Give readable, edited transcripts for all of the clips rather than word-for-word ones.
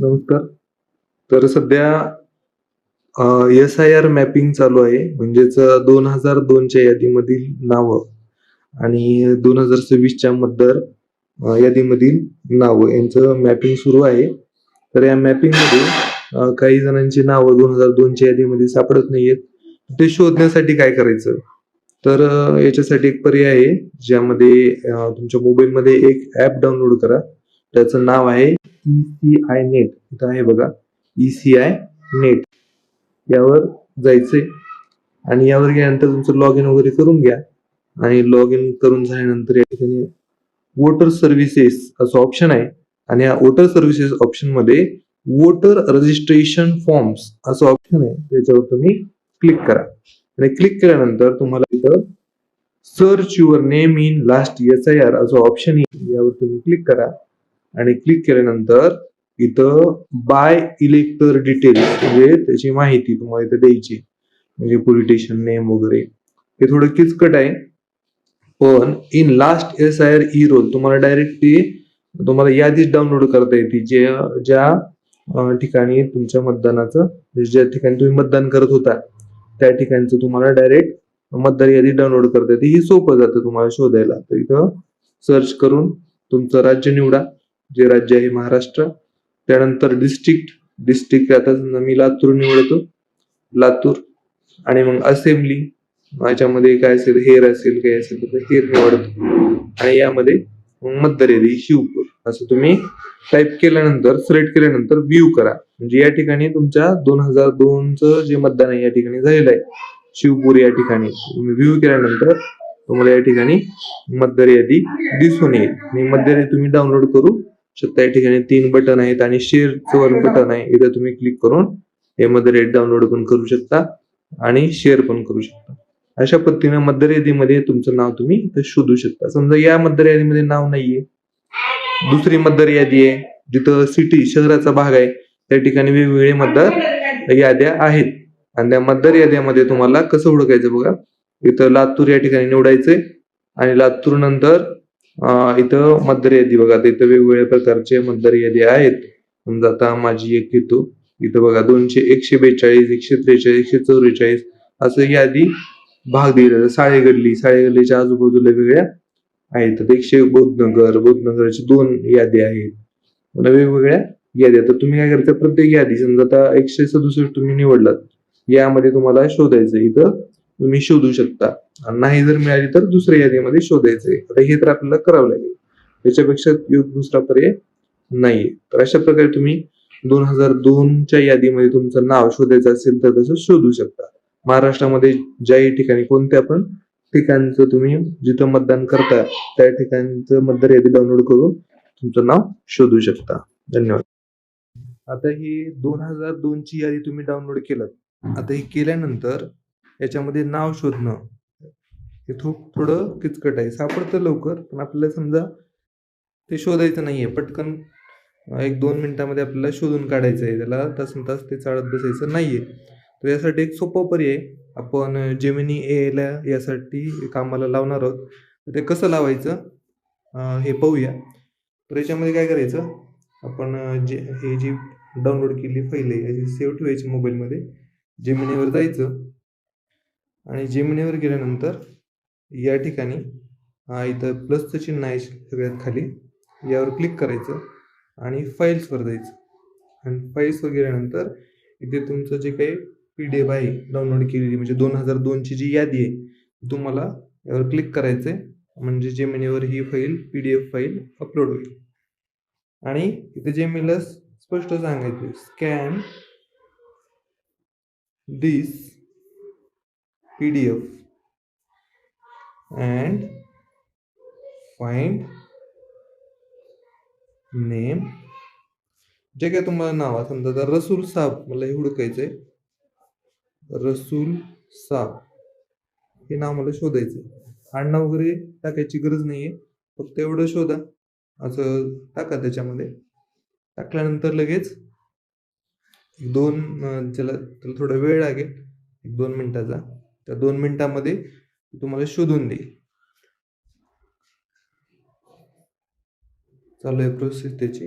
नमस्कार. तर सध्या एस-आय-आर मॅपिंग चालू आहे. म्हणजेच 2002च्या यादीमधील नावं आणि 2026च्या मतदार यादीमधील नावं यांचं मॅपिंग सुरू आहे. तर या मॅपिंगमध्ये काही जणांची नावं 2002च्या यादीमध्ये सापडत नाहीयेत. ते शोधण्यासाठी काय करायचं? तर याच्यासाठी एक पर्याय आहे, ज्यामध्ये तुमच्या मोबाईलमध्ये एक ॲप डाउनलोड करा. त्याचं नाव आहे ई-सी-आय नेट. इथं आहे बघा, ई-सी-आय नेट. यावर जायचंय आणि यावर गेल्यानंतर तुमचं लॉग इन वगैरे करून घ्या. आणि लॉग इन करून झाल्यानंतर या ठिकाणी वोटर सर्व्हिसेस असं ऑप्शन आहे आणि या वोटर सर्व्हिसेस ऑप्शन मध्ये वोटर रजिस्ट्रेशन फॉर्म्स असं ऑप्शन आहे. त्याच्यावर तुम्ही क्लिक करा आणि क्लिक केल्यानंतर तुम्हाला इथं search your name in last S-I-R असं ऑप्शन येईल. यावर तुम्ही क्लिक करा आणि क्लिक केल्यानंतर इथं बाय इलेक्टर डिटेल म्हणजे त्याची माहिती तुम्हाला इथं द्यायची, म्हणजे पोलिटिशियन नेम वगैरे. हे थोडं किचकट आहे, पण in last SIR e roll तुम्हाला डायरेक्टली तुम्हाला यादीच डाउनलोड करता येते, ज्या ठिकाणी तुमच्या मतदानाचं, ज्या ठिकाणी तुम्ही मतदान करत होता त्या ठिकाणचं तुम्हाला डायरेक्ट मतदार यादी डाउनलोड करता येते. ही सोपं जातं तुम्हाला शोधायला. तर इथं सर्च करून तुमचं राज्य निवडा, जे राज्य आहे महाराष्ट्र. त्यानंतर डिस्ट्रिक्ट आता मी लातूर निवडतो, लातूर. आणि मग असेंब्ली, याच्यामध्ये काय असेल, हेर असेल, काही असेल तर हेर निवडतो. आणि यामध्ये मतदार यादी शिवपूर असं तुम्ही टाईप केल्यानंतर, सिलेक्ट केल्यानंतर व्ह्यू करा. म्हणजे या ठिकाणी तुमच्या 2002चं जे मतदान आहे या ठिकाणी झालेलं आहे, शिवपूर या ठिकाणी. तुम्ही व्ह्यू केल्यानंतर तुम्हाला या ठिकाणी मतदार यादी दिसून येईल आणि मतदार यादी तुम्ही डाउनलोड करू शकता. या ठिकाणी 3 बटन आहेत आणि शेअरचं बटन आहे. इथं तुम्ही क्लिक करून हे मतदार यादी डाउनलोड पण करू शकता आणि शेअर पण करू शकता. अशा पद्धतीने मतदार यादीमध्ये तुमचं नाव तुम्ही इथं शोधू शकता. समजा या मतदार यादीमध्ये नाव नाहीये, दुसरी मतदार यादी आहे जिथं सिटी शहराचा भाग आहे, त्या ठिकाणी वेगवेगळे मतदार याद्या आहेत. आणि त्या मतदार याद्यामध्ये तुम्हाला कसं ओळखायचं बघा, इथं लातूर या ठिकाणी निवडायचंय आणि लातूर नंतर इथं मतदार यादी बघा, इथं वेगवेगळ्या प्रकारचे मतदार यादी आहेत. समजा आता माझी एक घेतो, इथं बघा 142, 143, 144 असं यादी भाग दिलेला. साळेगल्लीच्या आजूबाजूला वेगळ्या आहेत. तर 100 बौद्धनगरची 2 यादी आहेत, वेगवेगळ्या याद्या. तर तुम्ही काय करायचं, प्रत्येक यादी समजा आता 167 तुम्ही निवडलात, यामध्ये तुम्हाला शोधायचं. इथं तुम्ही शोधू शकता. नाही जर मिळाली तर दुसऱ्या यादीमध्ये शोधायचंय. आता हे तर आपल्याला करावं लागेल, त्याच्यापेक्षा दुसरा पर्याय नाहीये. तर अशा प्रकारे तुम्ही 2002च्या यादीमध्ये तुमचं नाव शोधायचं असेल तर तसं शोधू शकता. महाराष्ट्रामध्ये ज्याही ठिकाणी, कोणत्या पण ठिकाणचं तुम्ही जिथं मतदान करता त्या ठिकाणचं मतदार यादी डाउनलोड करून तुमचं नाव शोधू शकता. धन्यवाद. आता ही 2002ची यादी तुम्ही डाउनलोड केलं. आता हे केल्यानंतर याच्यामध्ये नाव शोधणं हे थोडं किचकट आहे. सापडतं लवकर, पण आपल्याला समजा ते शोधायचं नाहीये पटकन, 1-2 मिनिटामध्ये आपल्याला शोधून काढायचं आहे. त्याला तास ते चाळत बसायचं नाहीये. तर यासाठी एक सोपा पर्याय आपण जेमिनी एआयला यासाठी कामाला लावणार आहोत. तर ते कसं लावायचं हे पाहूया. तर याच्यामध्ये काय करायचं, आपण हे जी डाउनलोड केली फाईल आहे याची सेव्ह ठेवायची मोबाईलमध्ये. जेमिनीवर जायचं आणि जेमिनीवर गेल्यानंतर या ठिकाणी इथं प्लसचं चिन्ह आहे सगळ्यात खाली, यावर क्लिक करायचं आणि फाईल्सवर जायचं. आणि फाईल्सवर गेल्यानंतर इथे तुमचं जे काही PDF आहे डाउनलोड केलेली, म्हणजे 2002ची जी यादी आहे, तुम्हाला यावर क्लिक करायचंय. म्हणजे जेमिनीवर ही फाईल PDF फाईल अपलोड होईल. आणि इथे जेमिनीला स्पष्ट सांगायचं, scan this PDF and find name. जे काय तुम्हाला नाव, समजा तर रसूल साब मला हे हुडकायचंय, रसूल साब हे नाव मला शोधायचंय. आडनाव वगैरे टाकायची गरज नाहीये, फक्त एवढं शोधा असं टाका. त्याच्यामध्ये टाकल्यानंतर लगेच त्याला थोडा वेळ लागेल, 1-2 मिनिटाचा. त्या 2 मिनिटामध्ये तुम्हाला शोधून देईल. चालू आहे प्रोसेस त्याची.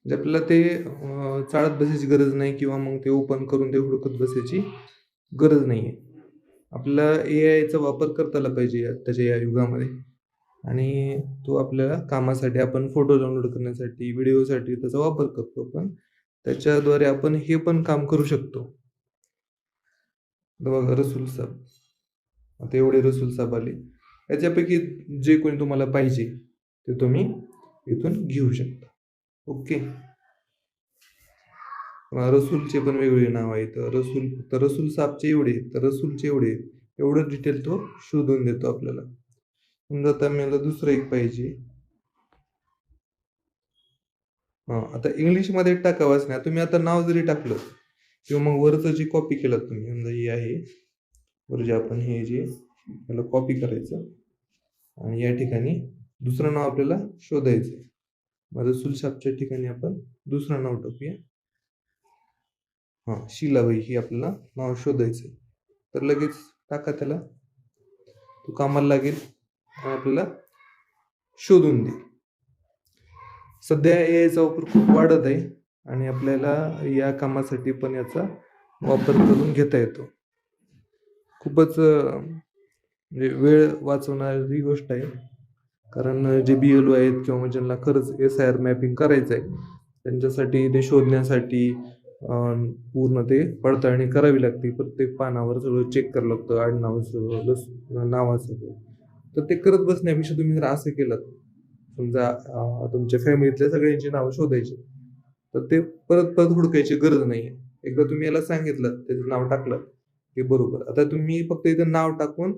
म्हणजे आपल्याला ते चाळत बसायची गरज नाही किंवा मग ते ओपन करून ते हुडकत बसायची गरज नाही आहे. आपल्याला AI चा वापर करता आला पाहिजे आत्ताच्या या युगामध्ये आणि तो आपल्याला कामासाठी आपण फोटो डाउनलोड करण्यासाठी, व्हिडिओसाठी त्याचा वापर करतो. पण त्याच्याद्वारे आपण हे पण काम करू शकतो. आता बघा रसूल साब. आता एवढे रसूल साब आले. याच्यापैकी जे कोणी तुम्हाला पाहिजे ते तुम्ही इथून घेऊ शकता. ओके. रसूलचे पण वेगवेगळे नाव आहेत. रसूल साबचे एवढे, तर रसूलचे एवढे. एवढं डिटेल तो शोधून देतो आपल्याला. समजा आता मला दुसरं एक पाहिजे. आता इंग्लिशमध्ये टाकावंच नाही. तुम्ही आता नाव जरी टाकलं किंवा मग वरचं जी कॉपी केलं तुम्ही, समजा हे आहे. वर जे आपण हे जे याला कॉपी करायचं आणि या ठिकाणी दुसरं नाव आपल्याला शोधायचं. मग रसूल साबच्या ठिकाणी आपण दुसरं नाव टाकूया. शीलाबाई हे आपल्याला नाव शोधायचं. तर लगेच टाका त्याला. तो कामाला लागेल आणि आपल्याला शोधून देईल. सध्या AI चा वापर खूप वाढत आहे आणि आपल्याला या कामासाठी पण याचा वापर करून घेता येतो. खूपच म्हणजे वेळ वाचवणारी गोष्ट आहे. कारण जे BLO आहेत किंवा मग ज्यांना खरंच SIR मॅपिंग करायचं आहे, त्यांच्यासाठी ते शोधण्यासाठी पूर्ण ते पडताळणी करावी लागते. प्रत्येक पानावर सगळं चेक करावं लागतं, आडनावाचं, नावाचं. तर ते करत बसण्यापेक्षा तुम्ही जर असं केलं, समजा तुमच्या फॅमिलीतल्या सगळ्यांची नावं शोधायची, तर ते परत परत हुडकायची गरज नाही. एकदा तुम्ही याला सांगितलं, त्याचं नाव टाकलं की बरोबर. आता तुम्ही फक्त इथं नाव टाकून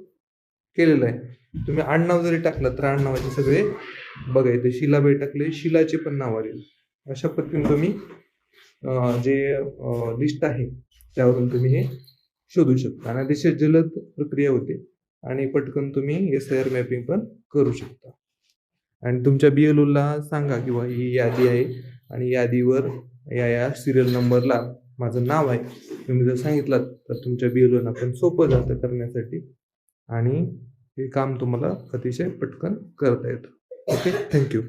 केलेलं आहे. तुम्ही आडनाव जरी टाकलं तर आडनावाचे सगळे बघा इथे शीलाबाई टाकले, शीलाचे पण नाव आले. अशा पद्धतीने तुम्ही जे लिस्ट आहे त्यावरून तुम्ही हे शोधू शकता आणि अतिशय जलद प्रक्रिया होते आणि पटकन तुम्ही SIR मॅपिंग पण करू शकता. आणि तुमच्या BLOला सांगा किंवा ही यादी आहे आणि यादीवर या सिरियल नंबरला माझं नाव आहे. तुम्ही जर सांगितलं तर तुमच्या BLOना पण सोपं जातं करण्यासाठी आणि हे काम तुम्हाला अतिशय पटकन करता येतं. ओके. थँक्यू.